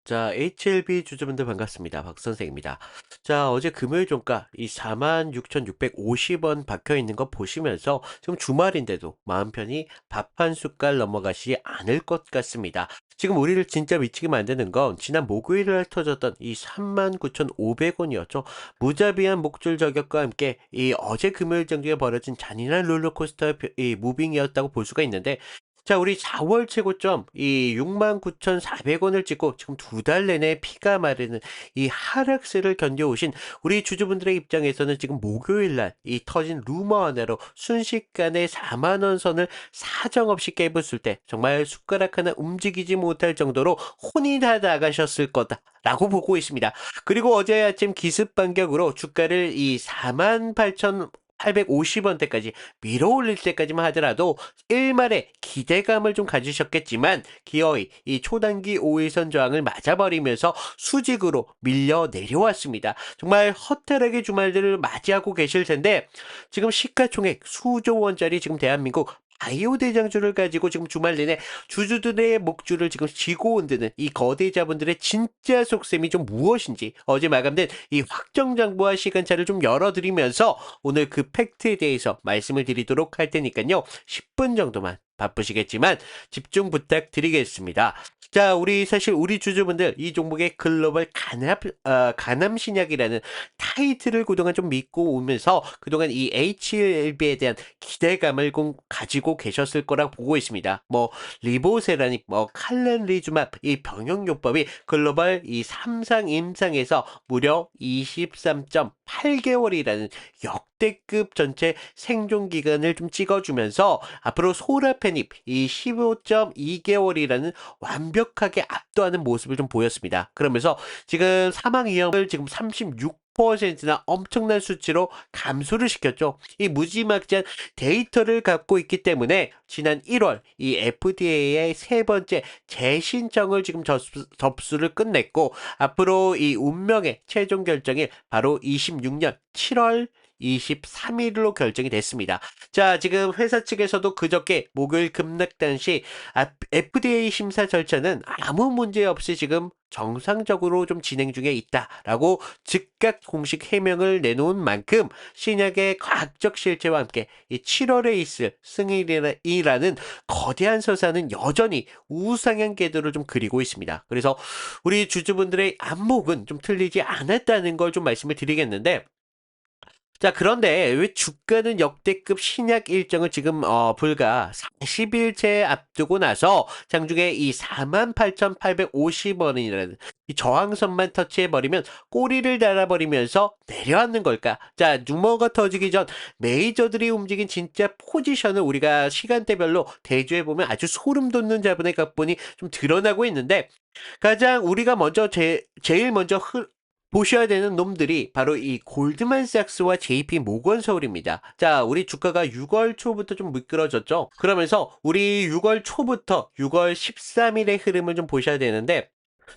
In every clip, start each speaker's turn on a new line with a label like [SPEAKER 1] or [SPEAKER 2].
[SPEAKER 1] 자, HLB 주주분들 반갑습니다. 박 선생입니다. 자, 어제 금요일 종가 이 46,650원 박혀 있는 거 보시면서 지금 주말인데도 마음 편히 밥 한 숟갈 넘어가시지 않을 것 같습니다. 지금 우리를 진짜 미치게 만드는 건 지난 목요일 날 터졌던 이 39,500원이었죠. 무자비한 목줄 저격과 함께 이 어제 금요일 정도에 벌어진 잔인한 롤러코스터 이 무빙이었다고 볼 수가 있는데, 자, 우리 4월 최고점 이 69,400원을 찍고 지금 두 달 내내 피가 마르는 이 하락세를 견뎌오신 우리 주주분들의 입장에서는 지금 목요일 날 이 터진 루머 하나로 순식간에 4만 원 선을 사정없이 깨부술 때 정말 숟가락 하나 움직이지 못할 정도로 혼이 다 나가셨을 거다라고 보고 있습니다. 그리고 어제 아침 기습 반격으로 주가를 이 48,850원대까지 밀어올릴 때까지만 하더라도 일말의 기대감을 좀 가지셨겠지만 기어이 이 초단기 5일선 저항을 맞아버리면서 수직으로 밀려 내려왔습니다. 정말 허탈하게 주말들을 맞이하고 계실 텐데, 지금 시가총액 수조 원짜리 지금 대한민국 바이오 대장주를 가지고 지금 주말 내내 주주들의 목줄을 지금 쥐고 흔드는 이 거대 자본들의 진짜 속셈이 좀 무엇인지 어제 마감된 이 확정 장부와 시간차를 좀 열어드리면서 오늘 그 팩트에 대해서 말씀을 드리도록 할 테니까요. 10분 정도만 바쁘시겠지만 집중 부탁드리겠습니다. 자, 사실 우리 주주분들 이 종목의 글로벌 가남 신약이라는 타이틀을 그동안 좀 믿고 오면서 그동안 이 HLB에 대한 기대감을 가지고 계셨을 거라 보고 있습니다. 뭐 리보세라니, 뭐 칼렌리주맙, 이 병용요법이 글로벌 이 삼상 임상에서 무려 23.8개월이라는 역대급 전체 생존 기간을 좀 찍어주면서 앞으로 소라페닙 이 15.2개월이라는 완벽하게 압도하는 모습을 좀 보였습니다. 그러면서 지금 사망 위험을 지금 36%나 엄청난 수치로 감소를 시켰죠. 이 무지막지한 데이터를 갖고 있기 때문에 지난 1월 이 FDA의 세 번째 재신청을 지금 접수를 끝냈고, 앞으로 이 운명의 최종 결정이 바로 26년 7월 23일로 결정이 됐습니다. 자, 지금 회사 측에서도 그저께 목요일 급락단 시 FDA 심사 절차는 아무 문제 없이 지금 정상적으로 좀 진행 중에 있다라고 즉각 공식 해명을 내놓은 만큼 신약의 과학적 실체와 함께 이 7월에 있을 승인이라는 거대한 서사는 여전히 우상향 궤도를 좀 그리고 있습니다. 그래서 우리 주주분들의 안목은 좀 틀리지 않았다는 걸 좀 말씀을 드리겠는데, 자, 그런데 왜 주가는 역대급 신약 일정을 지금 불과 40일째 앞두고 나서 장중에 이 48,850원이라는 이 저항선만 터치해버리면 꼬리를 달아버리면서 내려앉는 걸까? 자, 루머가 터지기 전 메이저들이 움직인 진짜 포지션을 우리가 시간대별로 대조해보면 아주 소름 돋는 자본의 각본이 좀 드러나고 있는데, 가장 우리가 먼저 제일 먼저 보셔야 되는 놈들이 바로 이 골드만삭스와 JP 모건 서울입니다. 자, 우리 주가가 6월 초부터 좀 미끄러졌죠. 그러면서 우리 6월 초부터 6월 13일의 흐름을 좀 보셔야 되는데,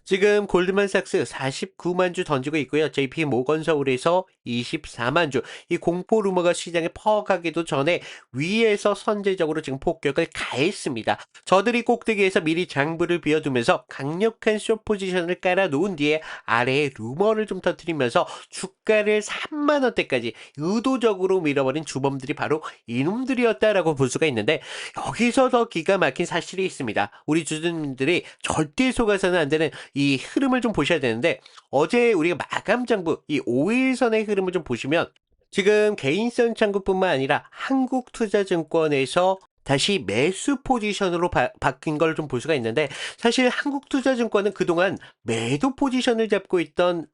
[SPEAKER 1] 지금 골드만삭스 49만 주 던지고 있고요. JP 모건 서울에서 24만 주. 이 공포 루머가 시장에 퍼가기도 전에 위에서 선제적으로 지금 폭격을 가했습니다. 저들이 꼭대기에서 미리 장부를 비워두면서 강력한 숏 포지션을 깔아놓은 뒤에 아래에 루머를 좀 터뜨리면서 주가를 3만 원대까지 의도적으로 밀어버린 주범들이 바로 이놈들이었다라고 볼 수가 있는데, 여기서 더 기가 막힌 사실이 있습니다. 우리 주주님들이 절대 속아서는 안 되는 이 흐름을 좀 보셔야 되는데, 어제 우리가 마감 장부 이 5일선의 흐름을 좀 보시면 지금 개인성 창구뿐만 아니라 한국투자증권에서 다시 매수 포지션으로 바뀐 걸 좀 볼 수가 있는데, 사실 한국투자증권은 그동안 매도 포지션을 잡고 있던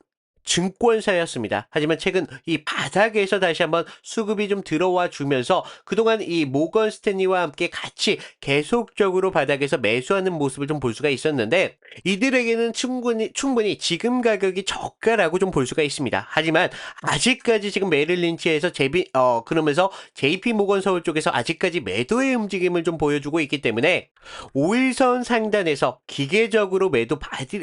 [SPEAKER 1] 증권사였습니다. 하지만 최근 이 바닥에서 다시 한번 수급이 좀 들어와 주면서 그동안 이 모건 스탠리와 함께 같이 계속적으로 바닥에서 매수하는 모습을 좀 볼 수가 있었는데, 이들에게는 충분히 지금 가격이 저가라고 좀 볼 수가 있습니다. 하지만 아직까지 지금 메릴 린치에서 그러면서 JP 모건 서울 쪽에서 아직까지 매도의 움직임을 좀 보여주고 있기 때문에 5일선 상단에서 기계적으로 매도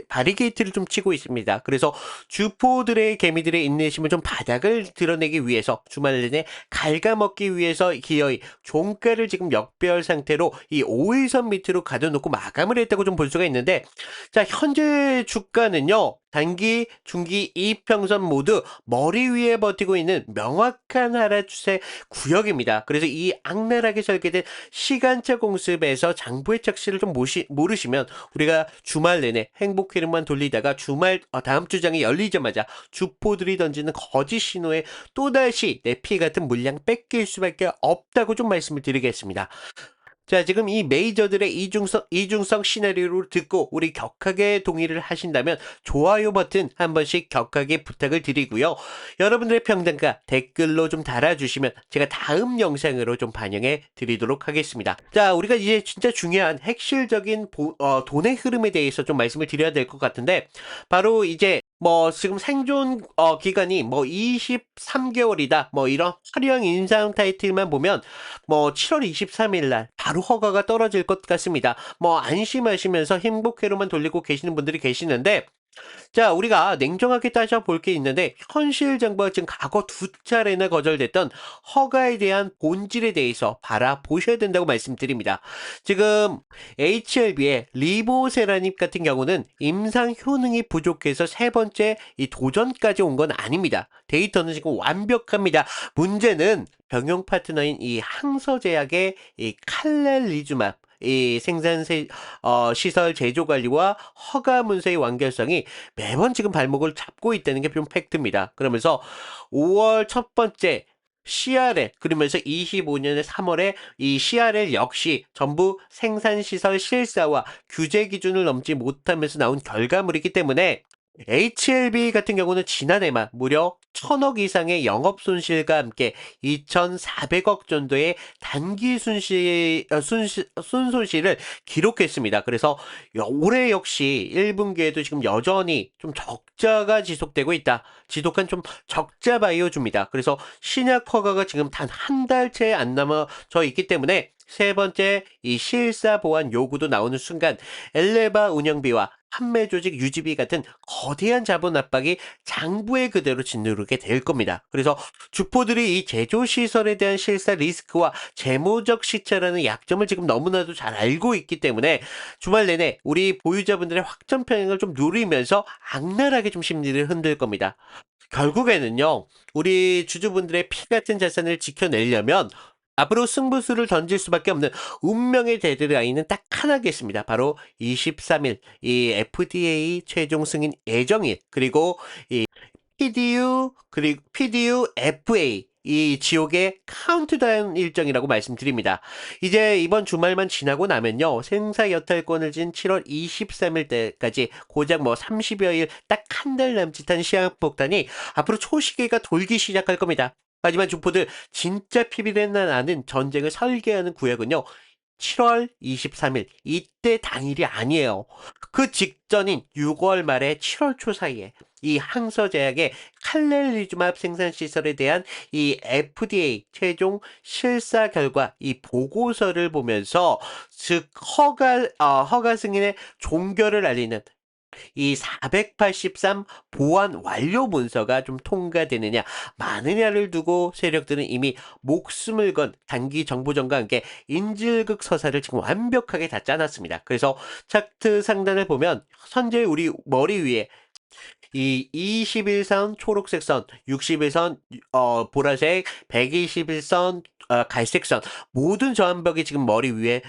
[SPEAKER 1] 바리게이트를 좀 치고 있습니다. 그래서 주포들의 개미들의 인내심을 좀 바닥을 드러내기 위해서 주말 내내 갉아먹기 위해서 기어이 종가를 지금 역배열 상태로 이 5일선 밑으로 가둬놓고 마감을 했다고 좀 볼 수가 있는데, 자, 현재 주가는요. 단기, 중기, 이평선 모두 머리 위에 버티고 있는 명확한 하락 추세 구역입니다. 그래서 이 악랄하게 설계된 시간차 공습에서 장부의 착시를 좀 모르시면 우리가 주말 내내 행복 흐름만 돌리다가 다음 주장이 열리자마자 주포들이 던지는 거짓 신호에 또다시 내 피 같은 물량 뺏길 수밖에 없다고 좀 말씀을 드리겠습니다. 자, 지금 이 메이저들의 이중성 시나리오를 듣고 우리 격하게 동의를 하신다면 좋아요 버튼 한 번씩 격하게 부탁을 드리고요. 여러분들의 평단가 댓글로 좀 달아주시면 제가 다음 영상으로 좀 반영해 드리도록 하겠습니다. 자, 우리가 이제 진짜 중요한 핵실적인 돈의 흐름에 대해서 좀 말씀을 드려야 될 것 같은데, 바로 이제 지금 생존 기간이 23개월이다. 이런 화려한 인상 타이틀만 보면 7월 23일 날 바로 허가가 떨어질 것 같습니다. 안심하시면서 행복회로만 돌리고 계시는 분들이 계시는데, 자, 우리가 냉정하게 따져볼 게 있는데, 현실 정부가 지금 과거 2차례나 거절됐던 허가에 대한 본질에 대해서 바라보셔야 된다고 말씀드립니다. 지금 HLB의 리보세라닙 같은 경우는 임상 효능이 부족해서 세 번째 이 도전까지 온 건 아닙니다. 데이터는 지금 완벽합니다. 문제는 병용 파트너인 이 항서제약의 이 칼렐리주맙 이 시설 제조 관리와 허가 문서의 완결성이 매번 지금 발목을 잡고 있다는 게 좀 팩트입니다. 그러면서 5월 첫 번째 CRL, 그러면서 25년의 3월에 이 CRL 역시 전부 생산시설 실사와 규제 기준을 넘지 못하면서 나온 결과물이기 때문에 HLB 같은 경우는 지난해만 무려 1000억 이상의 영업 손실과 함께 2,400억 정도의 단기 순손실을 기록했습니다. 그래서 올해 역시 1분기에도 지금 여전히 좀 적자가 지속되고 있다. 지독한 좀 적자 바이오주입니다. 그래서 신약 허가가 지금 단 한 달째 안 남아져 있기 때문에 세 번째 이 실사 보완 요구도 나오는 순간 엘레바 운영비와 판매 조직 유지비 같은 거대한 자본 압박이 장부에 그대로 짓누르게 될 겁니다. 그래서 주포들이 이 제조 시설에 대한 실사 리스크와 재무적 시차라는 약점을 지금 너무나도 잘 알고 있기 때문에 주말 내내 우리 보유자분들의 확정 평행을 좀 누리면서 악랄하게 좀 심리를 흔들 겁니다. 결국에는요, 우리 주주분들의 피 같은 자산을 지켜내려면 앞으로 승부수를 던질 수밖에 없는 운명의 데드라인은 딱 하나겠습니다. 바로 23일 이 FDA 최종 승인 예정일, 그리고 이 PDU FA 이 지옥의 카운트다운 일정이라고 말씀드립니다. 이제 이번 주말만 지나고 나면요, 생사 여탈권을 진 7월 23일 때까지 고작 30여일 딱 한 달 남짓한 시한폭탄이 앞으로 초시계가 돌기 시작할 겁니다. 하지만 주포들 진짜 피비린내 나는 전쟁을 설계하는 구역은요, 7월 23일 이때 당일이 아니에요. 그 직전인 6월 말에 7월 초 사이에 이 항서제약의 칼렐리주맙 생산 시설에 대한 이 FDA 최종 실사 결과 이 보고서를 보면서 즉 허가 승인의 종결을 알리는 이 483 보안 완료 문서가 좀 통과되느냐 마느냐를 두고 세력들은 이미 목숨을 건 단기 정보전과 함께 인질극 서사를 지금 완벽하게 다 짜놨습니다. 그래서 차트 상단을 보면 현재 우리 머리 위에 이 21선 초록색 선, 61선 보라색, 121선 갈색 선 모든 저항벽이 지금 머리 위에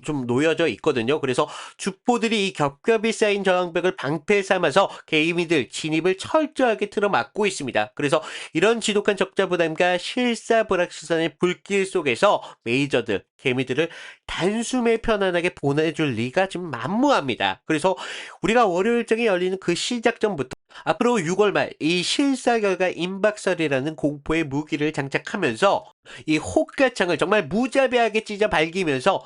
[SPEAKER 1] 좀 놓여져 있거든요. 그래서 주포들이 이 겹겹이 쌓인 저항벽을 방패 삼아서 개미들 진입을 철저하게 틀어막고 있습니다. 그래서 이런 지독한 적자 부담과 실사 불확실성의 불길 속에서 메이저들 개미들을 단숨에 편안하게 보내줄 리가 좀 만무합니다. 그래서 우리가 월요일장에 열리는 그 시작전부터 앞으로 6월 말 이 실사 결과 임박설이라는 공포의 무기를 장착하면서 이 호가창을 정말 무자비하게 찢어 밝히면서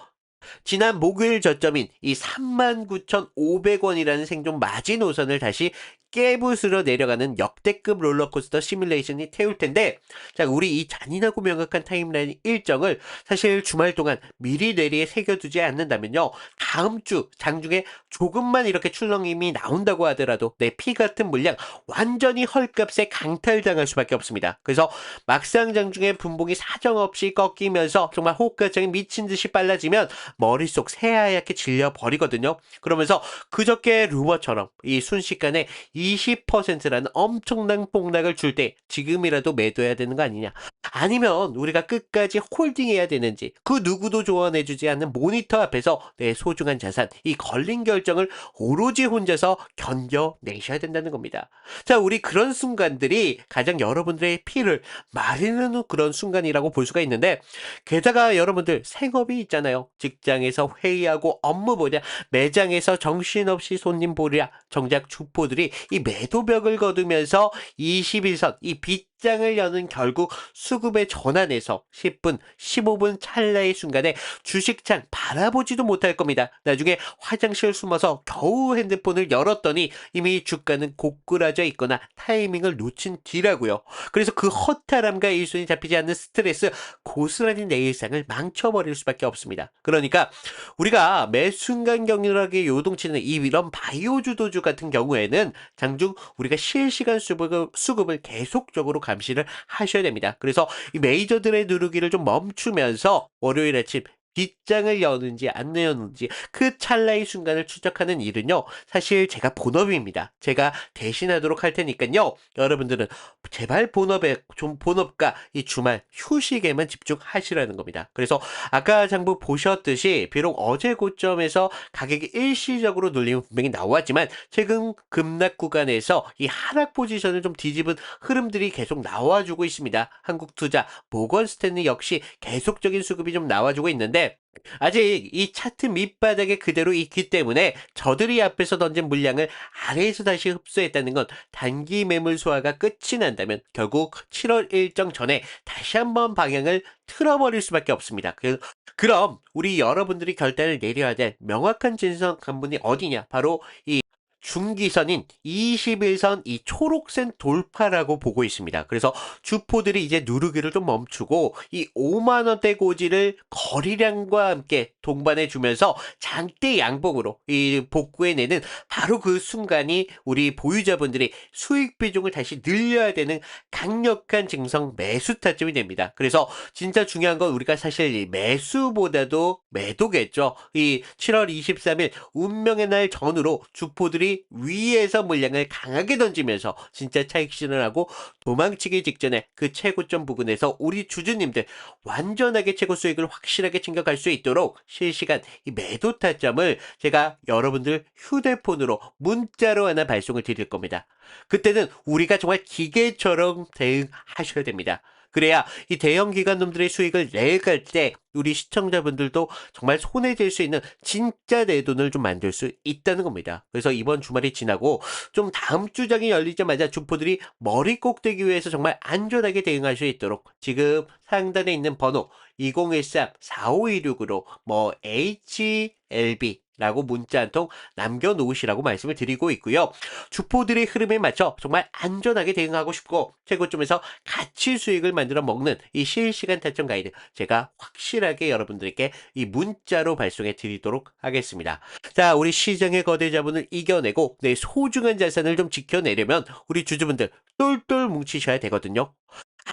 [SPEAKER 1] 지난 목요일 저점인 이 39,500원이라는 생존 마지노선을 다시 깨부수러 내려가는 역대급 롤러코스터 시뮬레이션이 태울 텐데, 자, 우리 이 잔인하고 명확한 타임라인 일정을 사실 주말 동안 미리 뇌리에 새겨두지 않는다면요, 다음 주 장중에 조금만 이렇게 출렁임이 나온다고 하더라도 내 피 같은 물량 완전히 헐값에 강탈당할 수밖에 없습니다. 그래서 막상 장중에 분봉이 사정없이 꺾이면서 정말 호흡가정이 미친 듯이 빨라지면 머릿속 새하얗게 질려버리거든요. 그러면서 그저께 루머처럼 이 순식간에 20%라는 엄청난 폭락을 줄 때 지금이라도 매도해야 되는 거 아니냐. 아니면 우리가 끝까지 홀딩해야 되는지, 그 누구도 조언해주지 않는 모니터 앞에서 내 소중한 자산, 이 걸린 결정을 오로지 혼자서 견뎌내셔야 된다는 겁니다. 자, 우리 그런 순간들이 가장 여러분들의 피를 마르는 그런 순간이라고 볼 수가 있는데, 게다가 여러분들 생업이 있잖아요. 직장에서 회의하고 업무 보냐, 매장에서 정신없이 손님 보랴. 정작 주포들이 이 매도벽을 거두면서 21선 이 빗장을 여는 결국 수급의 전환에서 10분, 15분 찰나의 순간에 주식창 바라보지도 못할 겁니다. 나중에 화장실 숨어서 겨우 핸드폰을 열었더니 이미 주가는 고꾸라져 있거나 타이밍을 놓친 뒤라고요. 그래서 그 허탈함과 일손이 잡히지 않는 스트레스, 고스란히 내 일상을 망쳐버릴 수밖에 없습니다. 그러니까 우리가 매 순간 격렬하게 요동치는 이런 바이오 주도주 같은 경우에는 장중 우리가 실시간 수급을 계속적으로 감시를 하셔야 됩니다. 그래서 이 메이저들의 누르기를 좀 멈추면서 월요일 아침 빗장을 여는지 안 여는지 그 찰나의 순간을 추적하는 일은요, 사실 제가 본업입니다. 제가 대신하도록 할 테니까요, 여러분들은 제발 본업과 이 주말 휴식에만 집중하시라는 겁니다. 그래서 아까 장부 보셨듯이 비록 어제 고점에서 가격이 일시적으로 눌림은 분명히 나왔지만 최근 급락 구간에서 이 하락 포지션을 좀 뒤집은 흐름들이 계속 나와주고 있습니다. 한국투자, 모건스탠리 역시 계속적인 수급이 좀 나와주고 있는데, 아직 이 차트 밑바닥에 그대로 있기 때문에 저들이 앞에서 던진 물량을 아래에서 다시 흡수했다는 건 단기 매물 소화가 끝이 난다면 결국 7월 일정 전에 다시 한번 방향을 틀어버릴 수밖에 없습니다. 그럼 우리 여러분들이 결단을 내려야 될 명확한 진성 관문이 어디냐? 바로 이 중기선인 21선 이 초록선 돌파라고 보고 있습니다. 그래서 주포들이 이제 누르기를 좀 멈추고 이 5만 원대 고지를 거리량과 함께 동반해 주면서 장대 양봉으로 이 복구해내는 바로 그 순간이 우리 보유자분들이 수익 비중을 다시 늘려야 되는 강력한 증성 매수 타점이 됩니다. 그래서 진짜 중요한 건 우리가 사실 이 매수보다도 매도겠죠. 이 7월 23일 운명의 날 전후로 주포들이 위에서 물량을 강하게 던지면서 진짜 차익 실현하고 도망치기 직전에 그 최고점 부근에서 우리 주주님들 완전하게 최고 수익을 확실하게 챙겨갈 수 있도록 실시간 이 매도 타점을 제가 여러분들 휴대폰으로 문자로 하나 발송을 드릴 겁니다. 그때는 우리가 정말 기계처럼 대응하셔야 됩니다. 그래야 이 대형 기관놈들의 수익을 내갈 때 우리 시청자분들도 정말 손에 쥘 수 있는 진짜 내 돈을 좀 만들 수 있다는 겁니다. 그래서 이번 주말이 지나고 좀 다음 주장이 열리자마자 주포들이 머리 꼭대기 위해서 정말 안전하게 대응할 수 있도록 지금 상단에 있는 번호 2013-4526으로 뭐 HLB 라고 문자 한 통 남겨놓으시라고 말씀을 드리고 있고요. 주포들의 흐름에 맞춰 정말 안전하게 대응하고 싶고 최고점에서 같이 수익을 만들어 먹는 이 실시간 타점 가이드 제가 확실하게 여러분들께 이 문자로 발송해 드리도록 하겠습니다. 자, 우리 시장의 거대 자본을 이겨내고 내 소중한 자산을 좀 지켜내려면 우리 주주분들 똘똘 뭉치셔야 되거든요.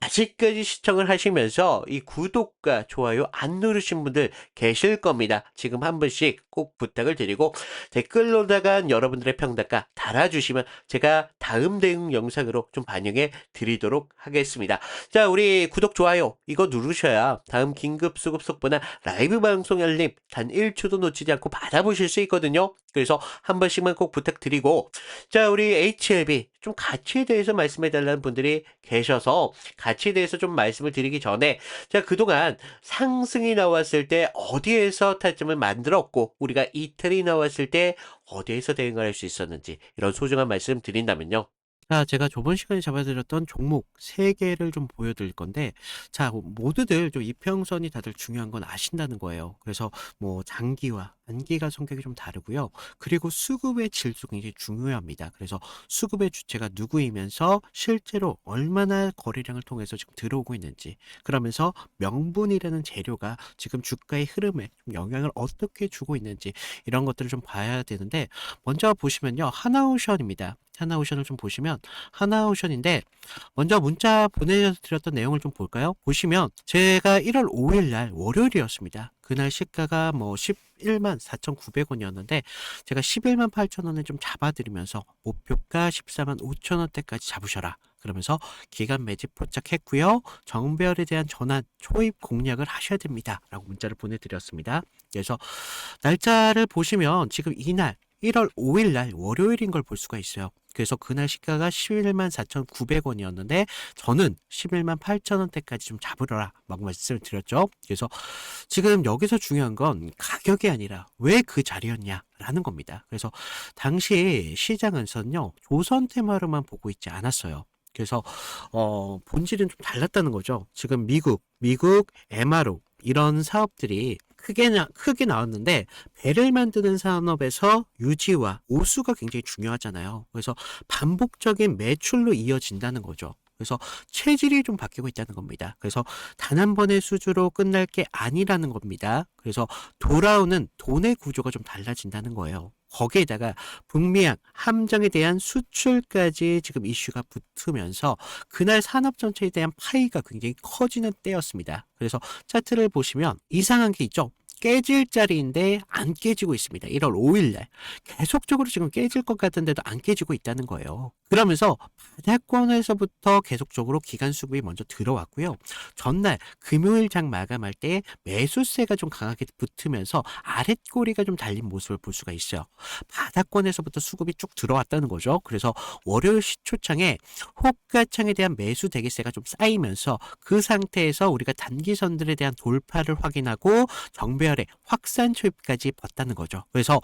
[SPEAKER 1] 아직까지 시청을 하시면서 이 구독과 좋아요 안 누르신 분들 계실 겁니다. 지금 한 번씩 꼭 부탁을 드리고 댓글로다가 여러분들의 평단가 달아주시면 제가 다음 대응 영상으로 좀 반영해 드리도록 하겠습니다. 자, 우리 구독, 좋아요 이거 누르셔야 다음 긴급 수급 속보나 라이브 방송 알림 단 1초도 놓치지 않고 받아보실 수 있거든요. 그래서 한 번씩만 꼭 부탁드리고, 자, 우리 HLB 좀 가치에 대해서 말씀해 달라는 분들이 계셔서 가치에 대해서 좀 말씀을 드리기 전에, 자, 그동안 상승이 나왔을 때 어디에서 타점을 만들었고 우리가 이틀이 나왔을 때 어디에서 대응을 할 수 있었는지 이런 소중한 말씀 드린다면요, 자, 제가 저번 시간에 잡아드렸던 종목 3개를 좀 보여드릴 건데, 자, 모두들 좀 이평선이 다들 중요한 건 아신다는 거예요. 그래서 뭐 장기와 단기가 성격이 좀 다르고요. 그리고 수급의 질도 굉장히 중요합니다. 그래서 수급의 주체가 누구이면서 실제로 얼마나 거래량을 통해서 지금 들어오고 있는지, 그러면서 명분이라는 재료가 지금 주가의 흐름에 좀 영향을 어떻게 주고 있는지, 이런 것들을 좀 봐야 되는데, 먼저 보시면요. 하나오션입니다. 하나오션을 좀 보시면 하나오션인데, 먼저 문자 보내드렸던 내용을 좀 볼까요? 보시면 제가 1월 5일 날 월요일이었습니다. 그날 시가가 뭐 11만 4,900원이었는데 제가 11만 8천원에 좀 잡아드리면서 목표가 14만 5천원대까지 잡으셔라, 그러면서 기간 매집 포착했고요. 정배열에 대한 전환 초입 공략을 하셔야 됩니다 라고 문자를 보내드렸습니다. 그래서 날짜를 보시면 지금 이날 1월 5일 날 월요일인 걸 볼 수가 있어요. 그래서 그날 시가가 11만 4,900원이었는데 저는 11만 8천원대까지 좀 잡으라 막 말씀을 드렸죠. 그래서 지금 여기서 중요한 건 가격이 아니라 왜 그 자리였냐라는 겁니다. 그래서 당시 시장에서는요, 조선 테마로만 보고 있지 않았어요. 그래서 본질은 좀 달랐다는 거죠. 지금 미국 MRO 이런 사업들이 크게 나왔는데, 배를 만드는 산업에서 유지와 오수가 굉장히 중요하잖아요. 그래서 반복적인 매출로 이어진다는 거죠. 그래서 체질이 좀 바뀌고 있다는 겁니다. 그래서 단 한 번의 수주로 끝날 게 아니라는 겁니다. 그래서 돌아오는 돈의 구조가 좀 달라진다는 거예요. 거기에다가 북미양 함정에 대한 수출까지 지금 이슈가 붙으면서 그날 산업 전체에 대한 파이가 굉장히 커지는 때였습니다. 그래서 차트를 보시면 이상한 게 있죠. 깨질 자리인데 안 깨지고 있습니다. 1월 5일 날 계속적으로 지금 깨질 것 같은데도 안 깨지고 있다는 거예요. 그러면서 바닥권에서부터 계속적으로 기간 수급이 먼저 들어왔고요. 전날 금요일 장 마감할 때 매수세가 좀 강하게 붙으면서 아랫꼬리가 좀 달린 모습을 볼 수가 있어요. 바닥권에서부터 수급이 쭉 들어왔다는 거죠. 그래서 월요일 시초창에 호가창에 대한 매수 대기세가 좀 쌓이면서 그 상태에서 우리가 단기선들에 대한 돌파를 확인하고 정배열의 확산 초입까지 봤다는 거죠. 그래서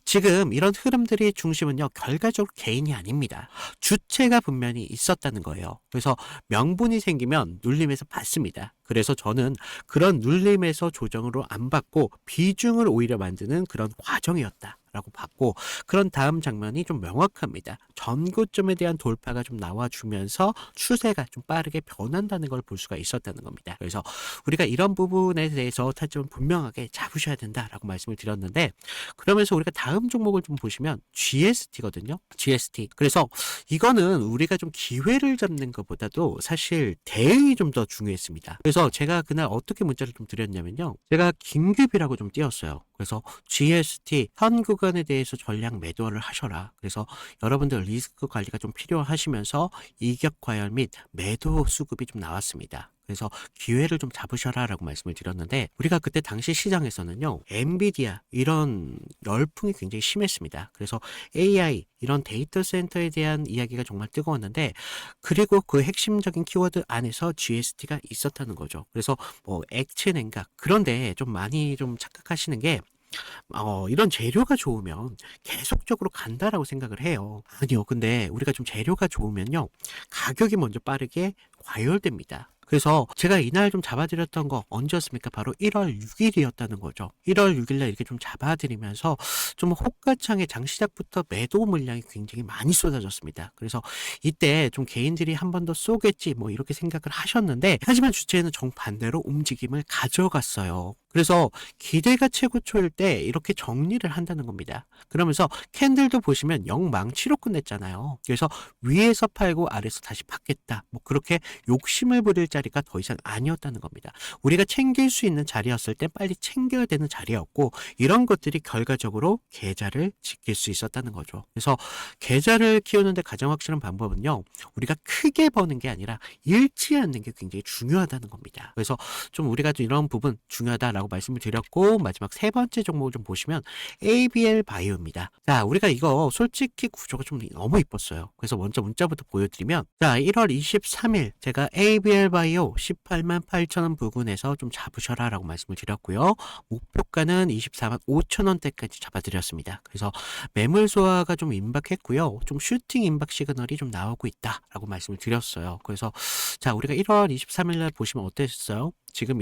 [SPEAKER 1] 지금 이런 흐름들의 중심은요, 결과적으로 개인이 아닙니다. 주체가 분명히 있었다는 거예요. 그래서 명분이 생기면 눌림에서 받습니다. 그래서 저는 그런 눌림에서 조정으로 안 받고 비중을 오히려 만드는 그런 과정이었다 라고 봤고, 그런 다음 장면이 좀 명확합니다. 전고점에 대한 돌파가 좀 나와주면서 추세가 좀 빠르게 변한다는 걸 볼 수가 있었다는 겁니다. 그래서 우리가 이런 부분에 대해서 타점을 분명하게 잡으셔야 된다라고 말씀을 드렸는데, 그러면서 우리가 다음 종목을 좀 보시면 GST거든요. GST. 그래서 이거는 우리가 좀 기회를 잡는 것보다도 사실 대응이 좀 더 중요했습니다. 그래서 제가 그날 어떻게 문자를 좀 드렸냐면요, 제가 긴급이라고 좀 띄웠어요. 그래서 GST 현 구간에 대해서 전량 매도를 하셔라. 그래서 여러분들 리스크 관리가 좀 필요하시면서 이격 과열 및 매도 수급이 좀 나왔습니다. 그래서 기회를 좀 잡으셔라 라고 말씀을 드렸는데, 우리가 그때 당시 시장에서는요, 엔비디아 이런 열풍이 굉장히 심했습니다. 그래서 AI 이런 데이터 센터에 대한 이야기가 정말 뜨거웠는데, 그리고 그 핵심적인 키워드 안에서 GST가 있었다는 거죠. 그래서 뭐 액체 냉각, 그런데 좀 많이 좀 착각하시는 게, 이런 재료가 좋으면 계속적으로 간다라고 생각을 해요. 아니요. 근데 우리가 좀 재료가 좋으면요, 가격이 먼저 빠르게 과열됩니다. 그래서 제가 이날 좀 잡아드렸던 거 언제였습니까? 바로 1월 6일이었다는 거죠. 1월 6일날 이렇게 좀 잡아드리면서 좀 호가창에 장시작부터 매도 물량이 굉장히 많이 쏟아졌습니다. 그래서 이때 좀 개인들이 한 번 더 쏘겠지 뭐 이렇게 생각을 하셨는데, 하지만 주체는 정반대로 움직임을 가져갔어요. 그래서 기대가 최고초일 때 이렇게 정리를 한다는 겁니다. 그러면서 캔들도 보시면 영망치로 끝냈잖아요. 그래서 위에서 팔고 아래서 다시 받겠다, 뭐 그렇게 욕심을 부릴 자리가 더 이상 아니었다는 겁니다. 우리가 챙길 수 있는 자리였을 때 빨리 챙겨야 되는 자리였고, 이런 것들이 결과적으로 계좌를 지킬 수 있었다는 거죠. 그래서 계좌를 키우는데 가장 확실한 방법은요, 우리가 크게 버는 게 아니라 잃지 않는 게 굉장히 중요하다는 겁니다. 그래서 좀 우리가 좀 이런 부분 중요하다라고 말씀을 드렸고, 마지막 세 번째 종목을 좀 보시면 ABL 바이오입니다. 자, 우리가 이거 솔직히 구조가 좀 너무 이뻤어요. 그래서 먼저 문자부터 보여드리면, 자, 1월 23일 제가 ABL 바이오 HLB바이오 188,000원 부근에서 좀 잡으셔라라고 말씀을 드렸고요. 목표가는 245,000원대까지 잡아드렸습니다. 그래서 매물 소화가 좀 임박했고요. 좀 슈팅 임박 시그널이 좀 나오고 있다라고 말씀을 드렸어요. 그래서 자, 우리가 1월 23일 날 보시면 어땠어요? 지금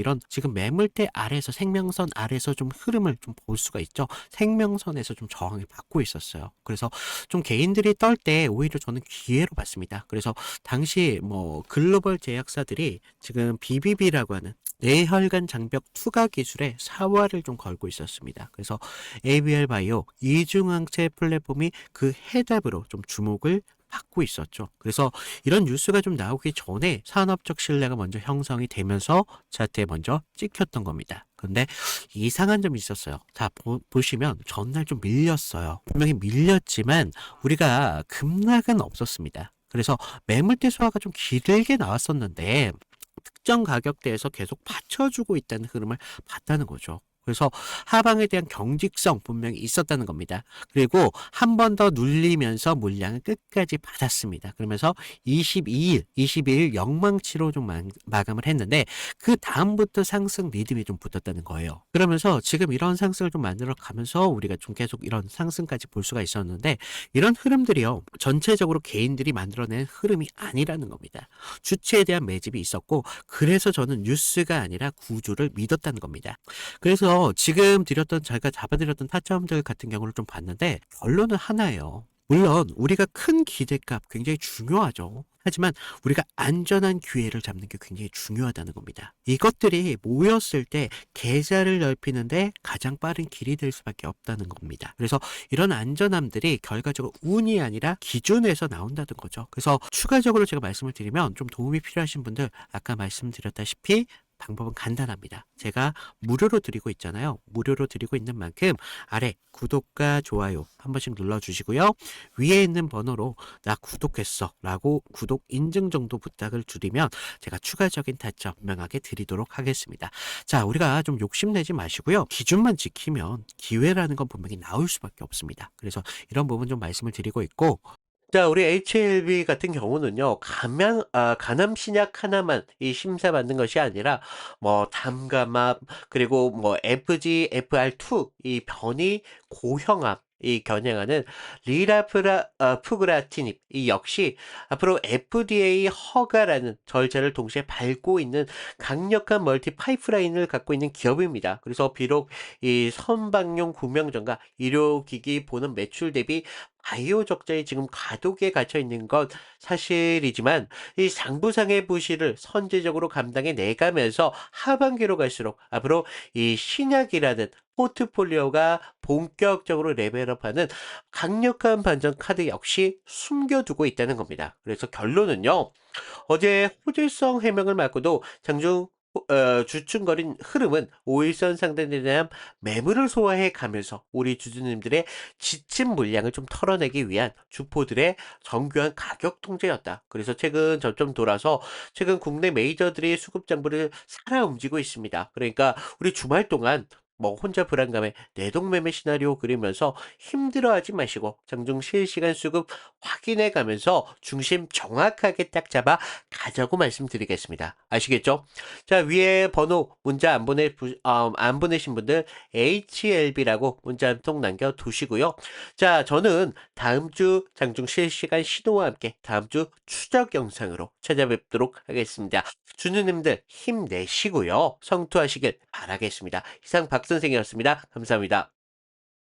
[SPEAKER 1] 매물대 아래에서 생명선 아래에서 좀 흐름을 좀 볼 수가 있죠. 생명선에서 좀 저항을 받고 있었어요. 그래서 좀 개인들이 떨 때 오히려 저는 기회로 봤습니다. 그래서 당시 뭐 글로벌 제약사들이 지금 BBB라고 하는 뇌혈관 장벽 투과 기술에 사활을 좀 걸고 있었습니다. 그래서 ABL 바이오 이중항체 플랫폼이 그 해답으로 좀 주목을 받고 있었죠. 그래서 이런 뉴스가 좀 나오기 전에 산업적 신뢰가 먼저 형성이 되면서 차트에 먼저 찍혔던 겁니다. 근데 이상한 점이 있었어요. 자, 보시면 전날 좀 밀렸어요. 분명히 밀렸지만 우리가 급락은 없었습니다. 그래서 매물대 소화가 좀 길게 나왔었는데 특정 가격대에서 계속 받쳐주고 있다는 흐름을 봤다는 거죠. 그래서 하방에 대한 경직성 분명히 있었다는 겁니다. 그리고 한 번 더 눌리면서 물량을 끝까지 받았습니다. 그러면서 22일 영망치로 좀 마감을 했는데 그 다음부터 상승 리듬이 좀 붙었다는 거예요. 그러면서 지금 이런 상승을 좀 만들어 가면서 우리가 좀 계속 이런 상승까지 볼 수가 있었는데 이런 흐름들이요. 전체적으로 개인들이 만들어낸 흐름이 아니라는 겁니다. 주체에 대한 매집이 있었고 그래서 저는 뉴스가 아니라 구조를 믿었다는 겁니다. 그래서 지금 제가 잡아드렸던 타점들 같은 경우를 좀 봤는데 결론은 하나예요. 물론 우리가 큰 기대값 굉장히 중요하죠. 하지만 우리가 안전한 기회를 잡는 게 굉장히 중요하다는 겁니다. 이것들이 모였을 때 계좌를 넓히는데 가장 빠른 길이 될 수밖에 없다는 겁니다. 그래서 이런 안전함들이 결과적으로 운이 아니라 기준에서 나온다는 거죠. 그래서 추가적으로 제가 말씀을 드리면 좀 도움이 필요하신 분들 아까 말씀드렸다시피 방법은 간단합니다. 제가 무료로 드리고 있잖아요. 무료로 드리고 있는 만큼 아래 구독과 좋아요 한 번씩 눌러주시고요. 위에 있는 번호로 나 구독했어 라고 구독 인증 정도 부탁을 드리면 제가 추가적인 타점 분명하게 드리도록 하겠습니다. 자, 우리가 좀 욕심내지 마시고요. 기준만 지키면 기회라는 건 분명히 나올 수밖에 없습니다. 그래서 이런 부분 좀 말씀을 드리고 있고 자, 우리 HLB 같은 경우는요, 간암 신약 하나만 이 심사받는 것이 아니라, 뭐, 담감압, 그리고 뭐, FGFR2, 이 변이 고형암, 이 겨냥하는 푸그라티닙, 이 역시 앞으로 FDA 허가라는 절차를 동시에 밟고 있는 강력한 멀티 파이프라인을 갖고 있는 기업입니다. 그래서 비록 이 선박용 구명정과 의료기기 보는 매출 대비 바이오 적자에 지금 과도기에 갇혀 있는 건 사실이지만 이 장부상의 부실을 선제적으로 감당해 내가면서 하반기로 갈수록 앞으로 이 신약이라는 포트폴리오가 본격적으로 레벨업하는 강력한 반전 카드 역시 숨겨두고 있다는 겁니다. 그래서 결론은요. 어제 호재성 해명을 맞고도 주춤거린 흐름은 5일선 상단에 대한 매물을 소화해 가면서 우리 주주님들의 지친 물량을 좀 털어내기 위한 주포들의 정교한 가격 통제였다. 그래서 최근 저점 돌아서 최근 국내 메이저들이 수급 장부를 살아 움직이고 있습니다. 그러니까 우리 주말 동안 뭐 혼자 불안감에 내동매매 시나리오 그리면서 힘들어하지 마시고 장중 실시간 수급 확인해 가면서 중심 정확하게 딱 잡아 가자고 말씀드리겠습니다. 아시겠죠? 자, 위에 번호 문자 안 보내신 분들 HLB라고 문자 한 통 남겨 두시고요. 자, 저는 다음 주 장중 실시간 신호와 함께 다음 주 추적 영상으로 찾아뵙도록 하겠습니다. 주주님들 힘내시고요. 성투하시길 바라겠습니다. 이상 박 선생이었습니다. 감사합니다.